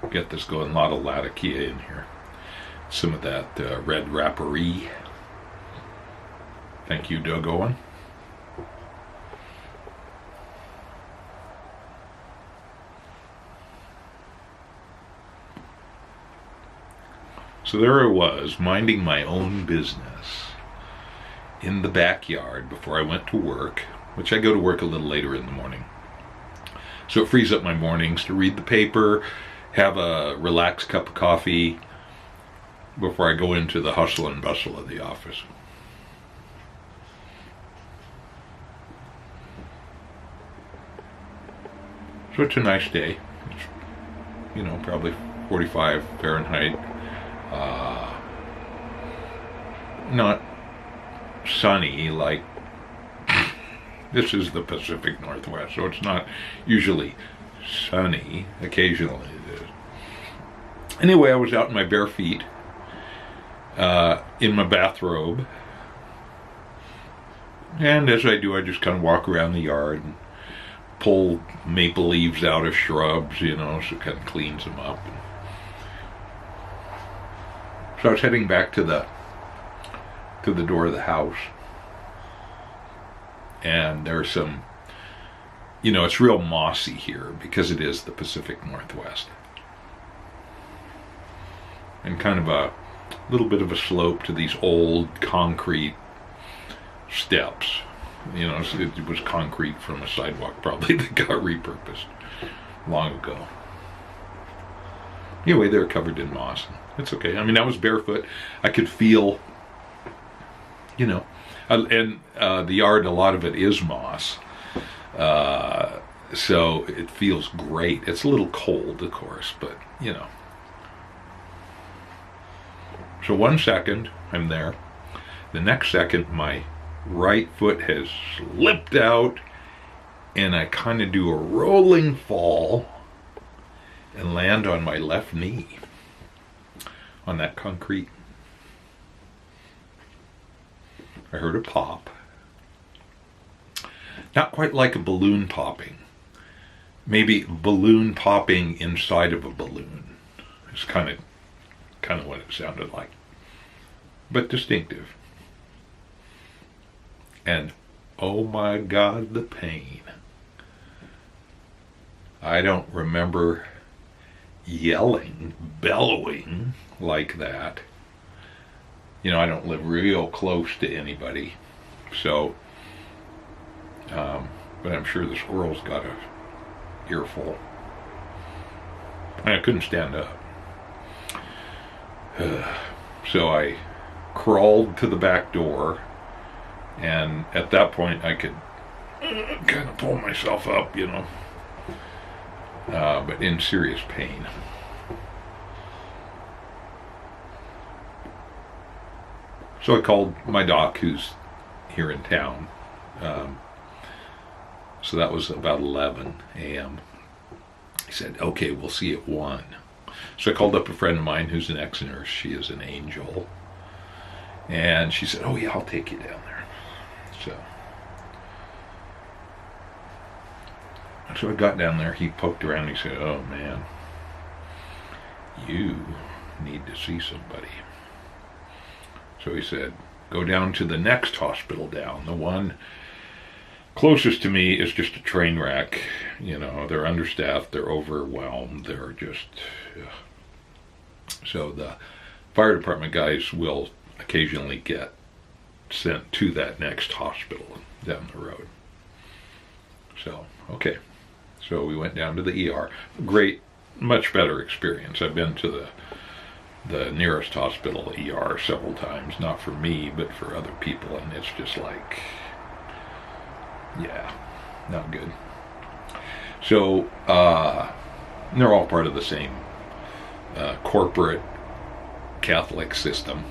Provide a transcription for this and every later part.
get this going. A lot of Latakia in here. Some of that red rappery. Thank you, Doug Owen. So there I was, minding my own business in the backyard before I went to work, which I go to work a little later in the morning. So it frees up my mornings to read the paper, have a relaxed cup of coffee before I go into the hustle and bustle of the office. So it's a nice day. It's, probably 45 Fahrenheit. Not sunny like this is the Pacific Northwest, so it's not usually sunny. Occasionally it is. Anyway, I was out in my bare feet, in my bathrobe, and as I do, I just kind of walk around the yard and pull maple leaves out of shrubs, so it kind of cleans them up. So I was heading back to the door of the house, and there's some, it's real mossy here because it is the Pacific Northwest, and kind of a little bit of a slope to these old concrete steps. It was concrete from a sidewalk probably that got repurposed long ago. Anyway, they're covered in moss. It's okay. I mean, I was barefoot. I could feel, and the yard, a lot of it is moss. So it feels great. It's a little cold, of course, but, So 1 second, I'm there. The next second, my right foot has slipped out, and I kind of do a rolling fall and land on my left knee on that concrete. I heard a pop. Not quite like a balloon popping. Maybe balloon popping inside of a balloon. It's kind of what it sounded like. But distinctive. And oh my God, the pain. I don't remember yelling, bellowing like that. I don't live real close to anybody, so but I'm sure the squirrels got a earful. And I couldn't stand up. So I crawled to the back door, and at that point I could kind of pull myself up, but in serious pain. So I called my doc, who's here in town. So that was about 11 a.m. He said, okay, we'll see at 1. So I called up a friend of mine who's an ex-nurse. She is an angel. And she said, oh yeah, I'll take you down there. So I got down there. He poked around and he said, oh man, you need to see somebody. So he said, go down to the next hospital down. The one closest to me is just a train wreck. They're understaffed, they're overwhelmed, they're just... So the fire department guys will occasionally get sent to that next hospital down the road. So, okay. So we went down to the ER. Great, much better experience. I've been to the nearest hospital ER several times, not for me, but for other people, and it's just like, yeah, not good. So, they're all part of the same corporate Catholic system.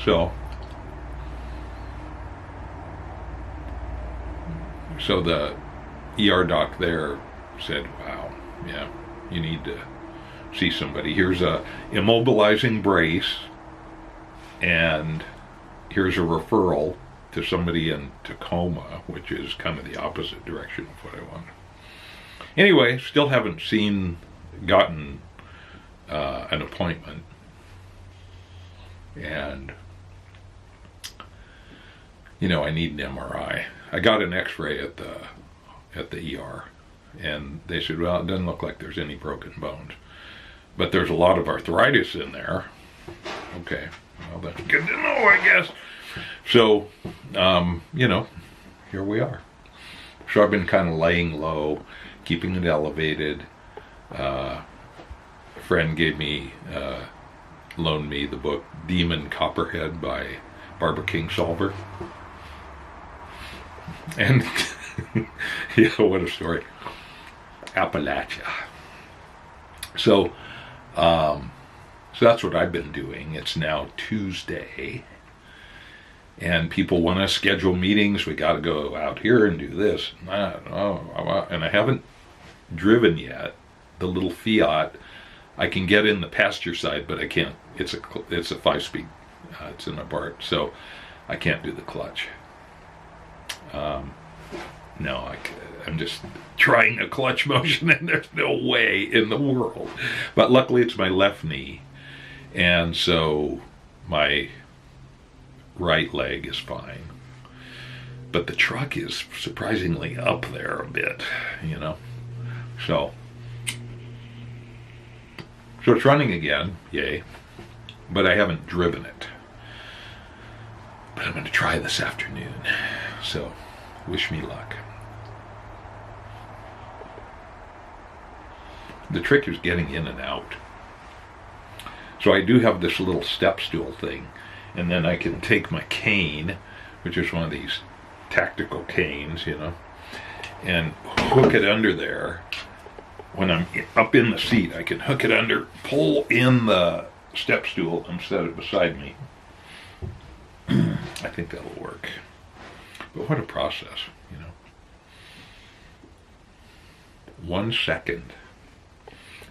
So the ER doc there said, wow, yeah, you need to see somebody. Here's a immobilizing brace, and here's a referral to somebody in Tacoma, which is kind of the opposite direction of what I wanted. Anyway, still haven't gotten an appointment. And, I need an MRI. I got an x-ray at the ER. And they said, well, it doesn't look like there's any broken bones. But there's a lot of arthritis in there. Okay, well, that's good to know, I guess. So, here we are. So I've been kind of laying low, keeping it elevated. A friend loaned me the book Demon Copperhead by Barbara Kingsolver. And, what a story. Appalachia. So that's what I've been doing. It's now Tuesday, and people want to schedule meetings. We got to go out here and do this. And I haven't driven yet. The little Fiat, I can get in the passenger side, but I can't. It's a 5-speed. It's an Abarth, so I can't do the clutch. No, I'm just trying a clutch motion, and there's no way in the world. But luckily it's my left knee, and so my right leg is fine. But the truck is surprisingly up there a bit, So it's running again, yay. But I haven't driven it. But I'm going to try this afternoon. So, wish me luck. The trick is getting in and out. So I do have this little step stool thing, and then I can take my cane, which is one of these tactical canes, and hook it under there. When I'm up in the seat, I can hook it under, pull in the step stool, and set it beside me. I think that'll work. But what a process, 1 second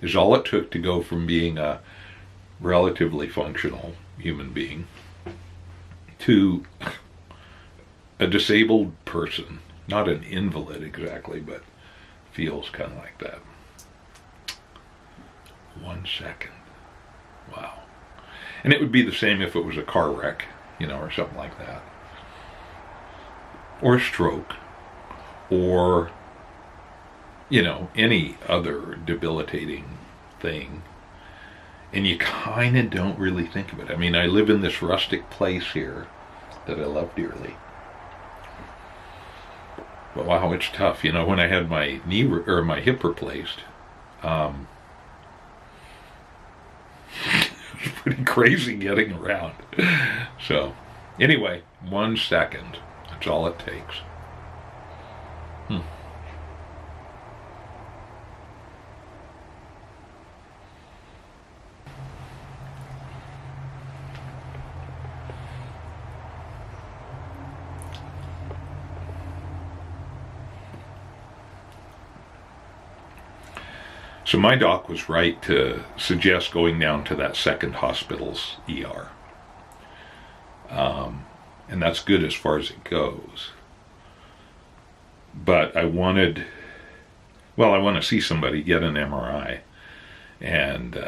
is all it took to go from being a relatively functional human being to a disabled person. Not an invalid exactly, but feels kind of like that. 1 second. Wow. And it would be the same if it was a car wreck, or something like that. Or a stroke. Or, any other debilitating thing. And you kind of don't really think of it. I mean, I live in this rustic place here that I love dearly. But wow, it's tough. When I had my my hip replaced, it's pretty crazy getting around. So, anyway, 1 second. That's all it takes. So my doc was right to suggest going down to that second hospital's ER. And that's good as far as it goes. But I want to see somebody, get an MRI, and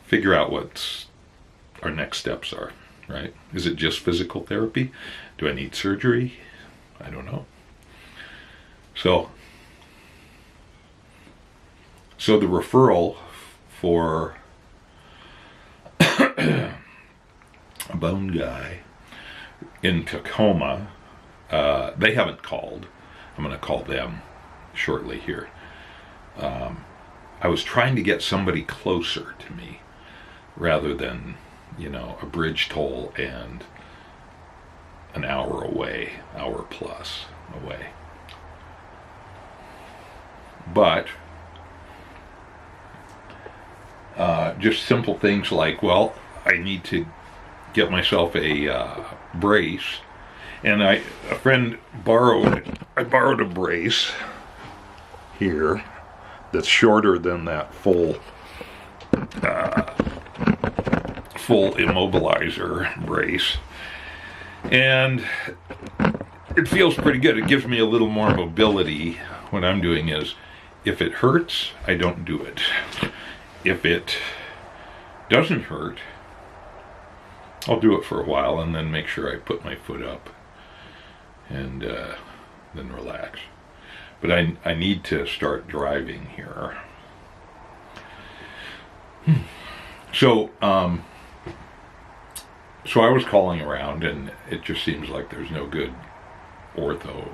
figure out what our next steps are, right? Is it just physical therapy? Do I need surgery? I don't know. So the referral for a bone guy in Tacoma, they haven't called. I'm going to call them shortly here. I was trying to get somebody closer to me rather than, a bridge toll and an hour away, hour plus away. But just simple things like, well, I need to get myself a brace, and a friend borrowed a brace here that's shorter than that full immobilizer brace, and it feels pretty good. It gives me a little more mobility. What I'm doing is if it hurts, I don't do it. If it doesn't hurt, I'll do it for a while and then make sure I put my foot up and then relax. But I need to start driving here. So so I was calling around, and it just seems like there's no good orthopedist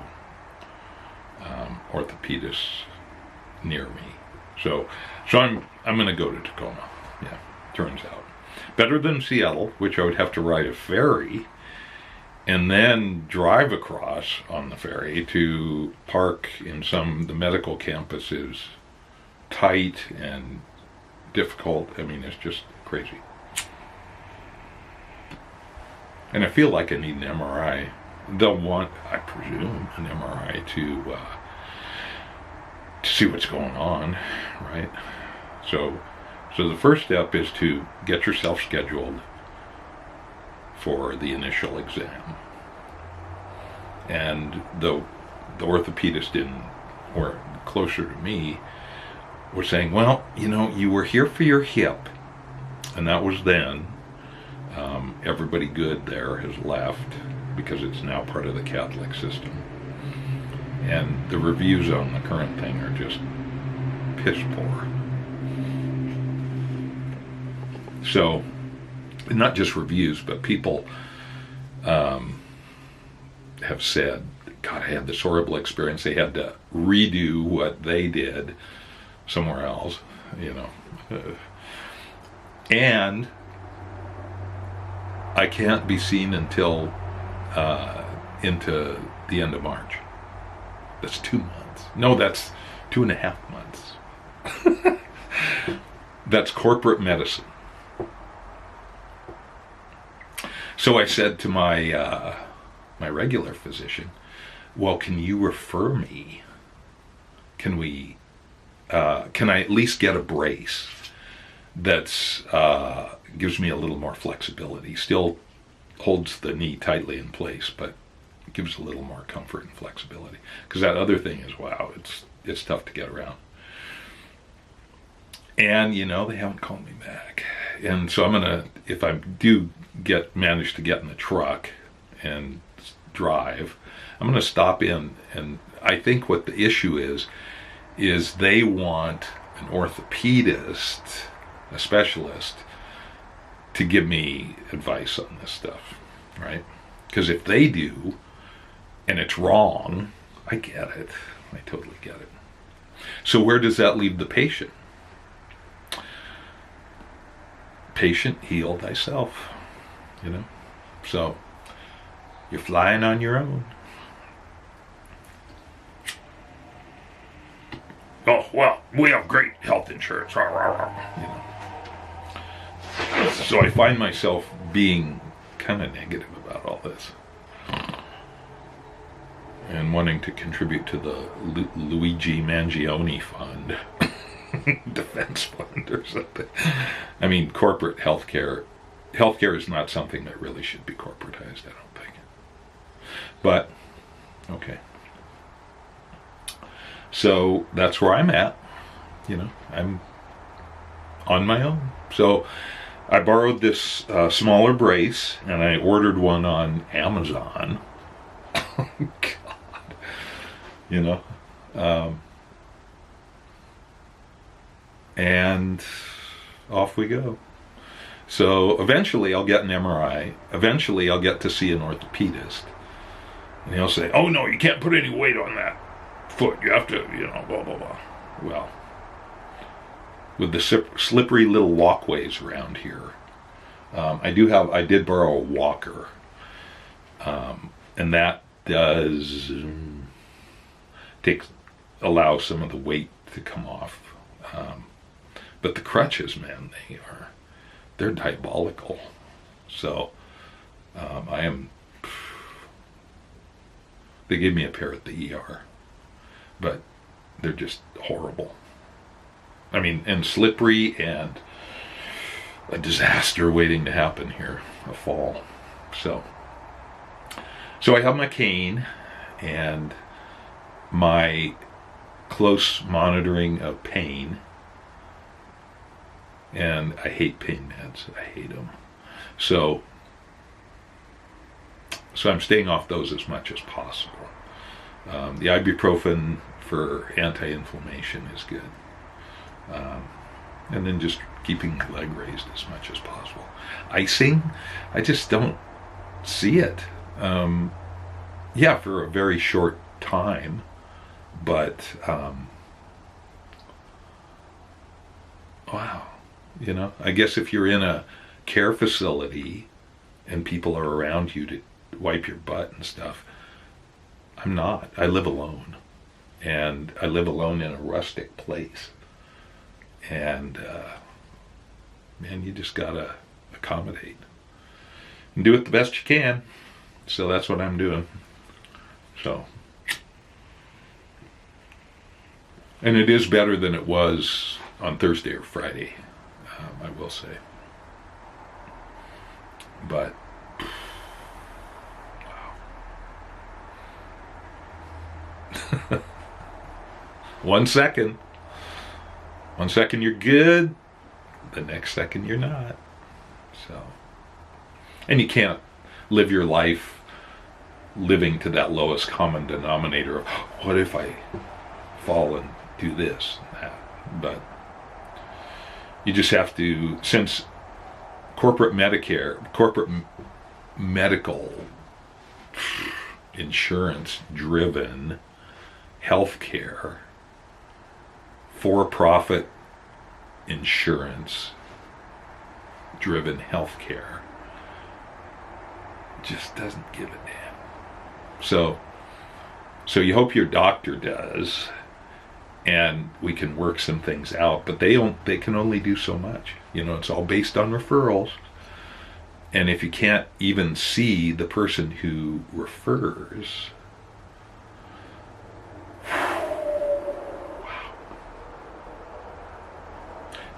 near me. So I'm going to go to Tacoma. Yeah, turns out better than Seattle, which I would have to ride a ferry and then drive across on the ferry to park in the medical campus is tight and difficult. I mean, it's just crazy. And I feel like I need an MRI. They'll want, I presume, an MRI to see what's going on, right? So the first step is to get yourself scheduled for the initial exam. And the orthopedist or closer to me, was saying, well, you were here for your hip, and that was then. Everybody good there has left because it's now part of the Catholic system. And the reviews on the current thing are just piss poor. So, not just reviews, but people have said, God, I had this horrible experience. They had to redo what they did somewhere else, and I can't be seen until into the end of March. That's 2 months. No, that's 2.5 months. That's corporate medicine. So I said to my my regular physician, well, can you refer me? Can I at least get a brace that's gives me a little more flexibility? Still holds the knee tightly in place, but gives a little more comfort and flexibility. Because that other thing is, wow, it's tough to get around. And they haven't called me back. And so I'm gonna, if I do manage to get in the truck and drive, I'm gonna stop in, and I think what the issue is they want an orthopedist, a specialist, to give me advice on this stuff, right? Because if they do, and it's wrong, I get it. I totally get it. So where does that leave the patient? Patient, heal thyself, So you're flying on your own. Oh, well, we have great health insurance. So I find myself being kind of negative about all this. And wanting to contribute to the Luigi Mangione Fund. Defense fund or something. I mean, corporate healthcare is not something that really should be corporatized, I don't think. But, okay. So that's where I'm at. I'm on my own. So I borrowed this smaller brace, and I ordered one on Amazon. Oh, God. And off we go. So eventually I'll get an MRI. Eventually I'll get to see an orthopedist. And he'll say, oh, no, you can't put any weight on that foot. You have to, blah, blah, blah. Well, with the slippery little walkways around here, I did borrow a walker. And that does allow some of the weight to come off. But the crutches, man, they're diabolical. So they gave me a pair at the ER, but they're just horrible. I mean, and slippery, and a disaster waiting to happen here, a fall. So I have my cane, and my close monitoring of pain. And I hate pain meds. I hate them. So I'm staying off those as much as possible. The ibuprofen for anti-inflammation is good. And then just keeping my leg raised as much as possible. Icing, I just don't see it. Yeah, for a very short time, but wow, I guess if you're in a care facility and people are around you to wipe your butt and stuff, I'm not. I live alone, and I live alone in a rustic place, and man, you just gotta accommodate and do it the best you can. So that's what I'm doing. So, and it is better than it was on Thursday or Friday, I will say. But wow. 1 second you're good, the next second you're not. So, and you can't live your life living to that lowest common denominator of what if I fall and do this and that. But you just have to, since corporate medical insurance driven healthcare, for-profit insurance driven healthcare just doesn't give a damn. So you hope your doctor does, and we can work some things out, but they can only do so much. It's all based on referrals. And if you can't even see the person who refers, wow.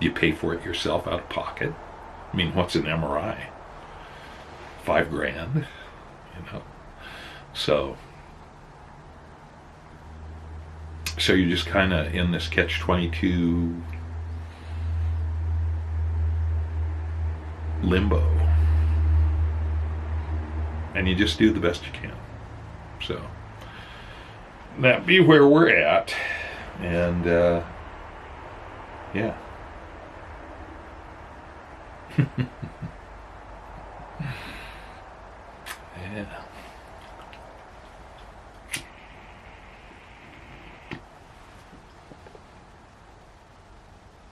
Do you pay for it yourself out of pocket? I mean, what's an MRI? $5,000, So you're just kind of in this catch-22 limbo, and you just do the best you can. So that be where we're at, and yeah.